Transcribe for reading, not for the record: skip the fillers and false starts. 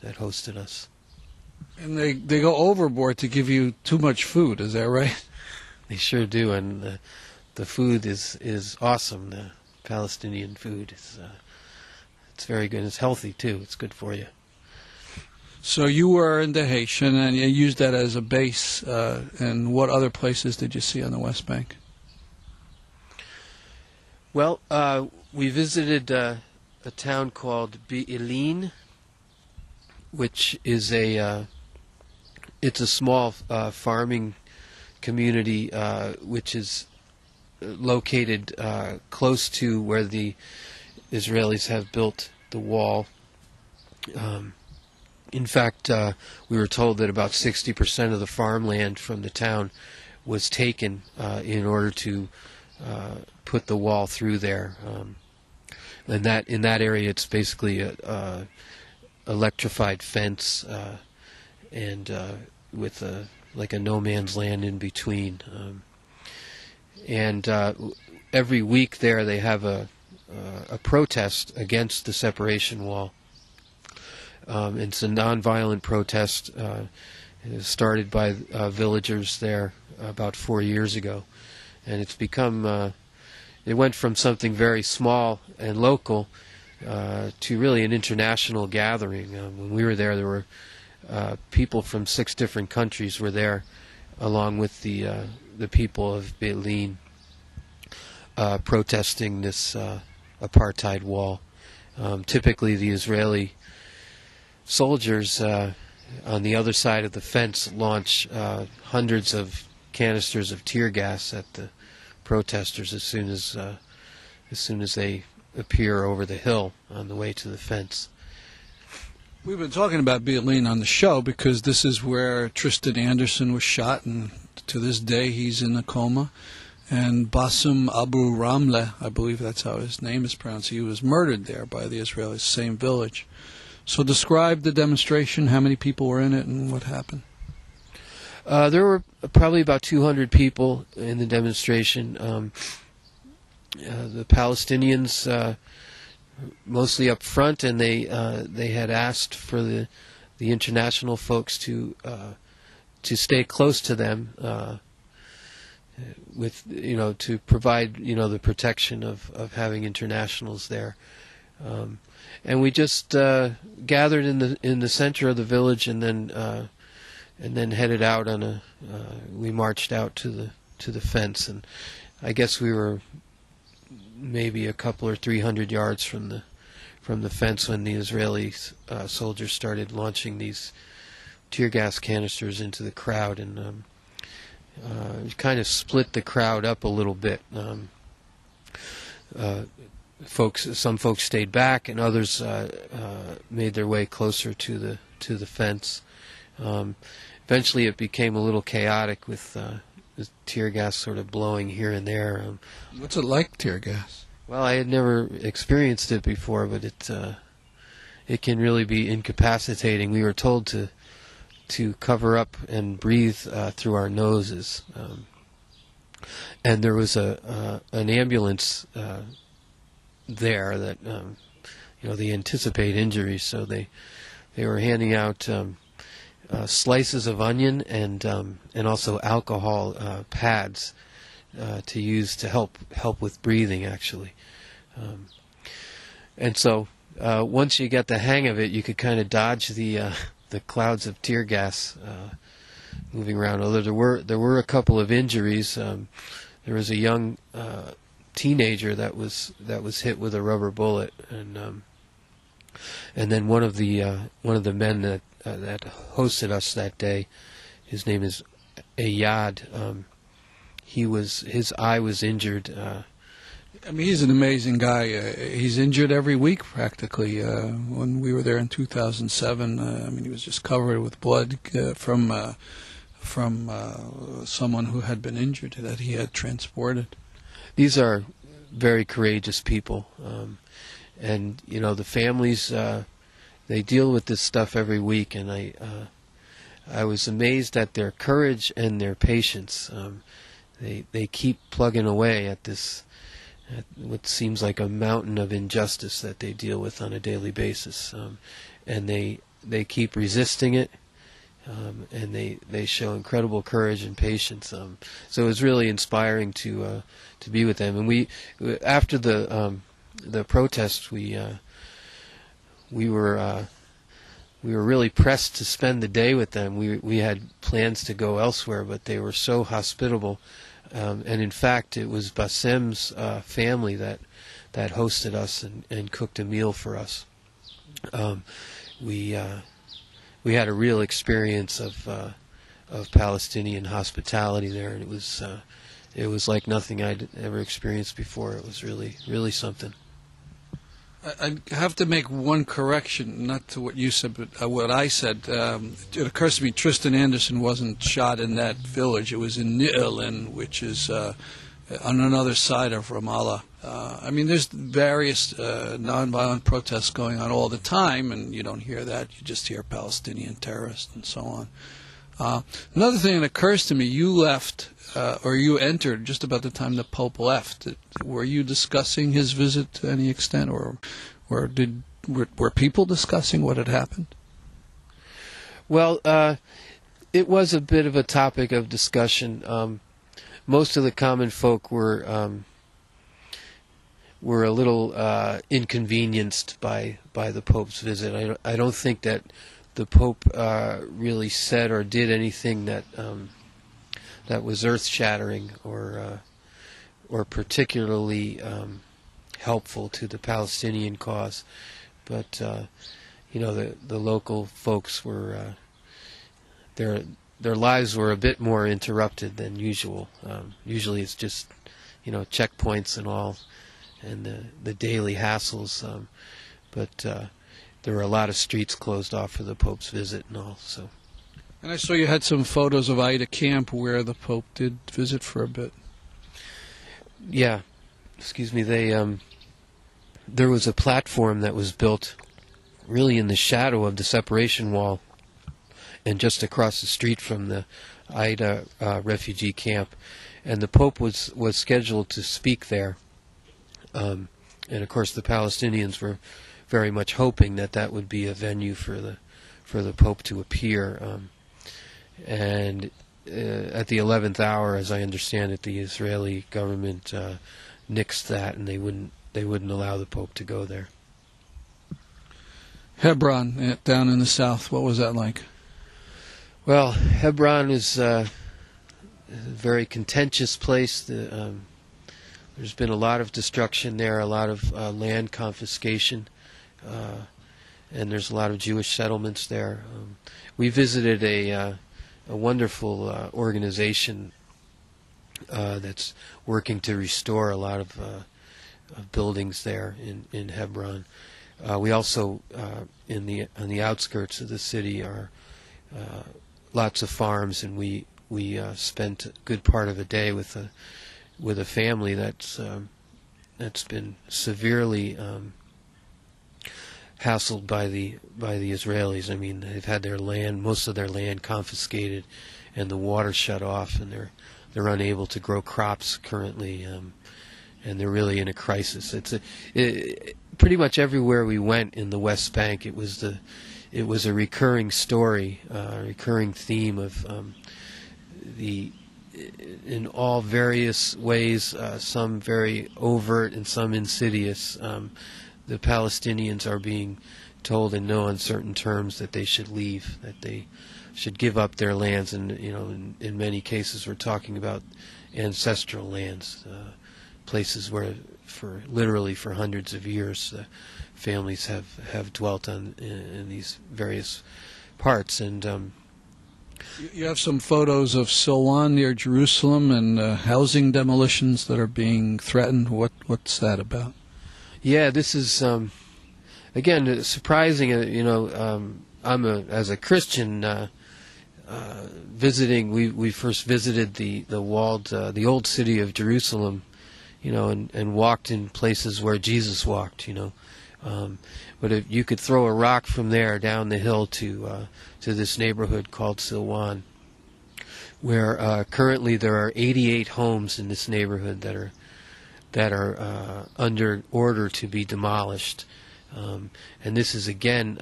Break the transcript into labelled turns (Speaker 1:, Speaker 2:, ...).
Speaker 1: that hosted us.
Speaker 2: And they go overboard to give you too much food, is that right?
Speaker 1: They sure do, and the food is awesome. The Palestinian food is it's very good. It's healthy too. It's good for you.
Speaker 2: So you were in the Haitian, and you used that as a base. And what other places did you see on the West Bank?
Speaker 1: Well, we visited a town called Be'ilin, which is it's a small farming community which is located close to where the Israelis have built the wall. In fact, we were told that about 60% of the farmland from the town was taken in order to put the wall through there. And that in that area, it's basically a electrified fence and with like a no man's land in between. And every week there, they have a protest against the separation wall. It's a nonviolent protest. It was started by villagers there about 4 years ago, and it's become. It went from something very small and local to really an international gathering. When we were there were people from 6 different countries were there, along with the people of Be'ilin, protesting this apartheid wall. Typically, the Israeli soldiers on the other side of the fence launch hundreds of canisters of tear gas at the protesters as soon as they appear over the hill on the way to the fence.
Speaker 2: We've been talking about Be'ilin on the show because this is where Tristan Anderson was shot, and to this day he's in a coma. And Bassem Abu Ramleh, I believe that's how his name is pronounced, he was murdered there by the Israelis, same village. So describe the demonstration, how many people were in it, and what happened.
Speaker 1: There were probably about 200 people in the demonstration. The Palestinians mostly up front, and they had asked for the international folks to stay close to them, with to provide the protection of having internationals there. And we just gathered in the center of the village, and then headed out on we marched out to the fence, and I guess we were maybe a couple or 300 yards from the fence when the Israeli soldiers started launching these tear gas canisters into the crowd, and kind of split the crowd up a little bit. Some folks stayed back, and others made their way closer to the fence. Eventually, it became a little chaotic with the tear gas sort of blowing here and there.
Speaker 2: What's it like, tear gas?
Speaker 1: Well, I had never experienced it before, but it can really be incapacitating. We were told to cover up and breathe through our noses, and there was an ambulance there that they anticipate injuries, so they were handing out slices of onion and also alcohol pads to use to help with breathing, actually. And so once you get the hang of it, you could kind of dodge the clouds of tear gas moving around. Although there were a couple of injuries. There was a young teenager that was hit with a rubber bullet, and then one of the men that hosted us that day, his name is Ayad. His eye was injured.
Speaker 2: I mean, he's an amazing guy. He's injured every week practically. When we were there in 2007, I mean, he was just covered with blood from someone who had been injured that he had transported. These
Speaker 1: These are very courageous people, and the families. They deal with this stuff every week, and I was amazed at their courage and their patience. They keep plugging away at what seems like a mountain of injustice that they deal with on a daily basis, and they they keep resisting it, and they show incredible courage and patience. So it was really inspiring to be with them. And we after the protests, we were really pressed to spend the day with them. We had plans to go elsewhere, but they were so hospitable. And in fact, it was Bassem's family that hosted us and cooked a meal for us. We had a real experience of Palestinian hospitality there, and it was like nothing I'd ever experienced before. It was really something.
Speaker 2: I have to make one correction, not to what you said, but what I said. It occurs to me Tristan Anderson wasn't shot in that village. It was in Ne'elin, which is on another side of Ramallah. I mean, there's various nonviolent protests going on all the time, and you don't hear that. You just hear Palestinian terrorists and so on. Another thing that occurs to me, you left, or you entered just about the time the Pope left. Were you discussing his visit to any extent, or were people discussing what had happened?
Speaker 1: Well, it was a bit of a topic of discussion. Most of the common folk were a little inconvenienced by the Pope's visit. I don't think that the Pope really said or did anything that was earth-shattering or particularly helpful to the Palestinian cause. But the local folks were their lives were a bit more interrupted than usual. Usually it's just checkpoints and all, and the daily hassles. But there were a lot of streets closed off for the Pope's visit and all. So.
Speaker 2: And I saw you had some photos of Aida Camp where the Pope did visit for a bit.
Speaker 1: Yeah, excuse me. There was a platform that was built really in the shadow of the separation wall, and just across the street from the Aida refugee camp, and the Pope was scheduled to speak there. And of course, the Palestinians were very much hoping that would be a venue for the Pope to appear. And at the 11th hour, as I understand it, the Israeli government nixed that, and they wouldn't allow the Pope to go there.
Speaker 2: Hebron, down in the south, what was that like?
Speaker 1: Well, Hebron is a very contentious place. There's been a lot of destruction there, a lot of land confiscation, and there's a lot of Jewish settlements there. We visited a wonderful organization that's working to restore a lot of buildings there in Hebron. We also, on the outskirts of the city, are lots of farms, and we spent a good part of a day with a family that's been severely hassled by the Israelis. I mean, they've had most of their land confiscated, and the water shut off, and they're unable to grow crops currently, and they're really in a crisis. Pretty much everywhere we went in the West Bank, it was a recurring story, a recurring theme of in all various ways, some very overt and some insidious. The Palestinians are being told in no uncertain terms that they should leave, that they should give up their lands, and in many cases we're talking about ancestral lands, places where literally for hundreds of years families have dwelt in these various parts. And
Speaker 2: you have some photos of Silwan near Jerusalem and housing demolitions that are being threatened. What's that about?
Speaker 1: Yeah, this is again surprising. As a Christian visiting. We first visited the old city of Jerusalem, and walked in places where Jesus walked. But if you could throw a rock from there down the hill to this neighborhood called Silwan, where currently there are 88 homes in this neighborhood that are under order to be demolished. And this is again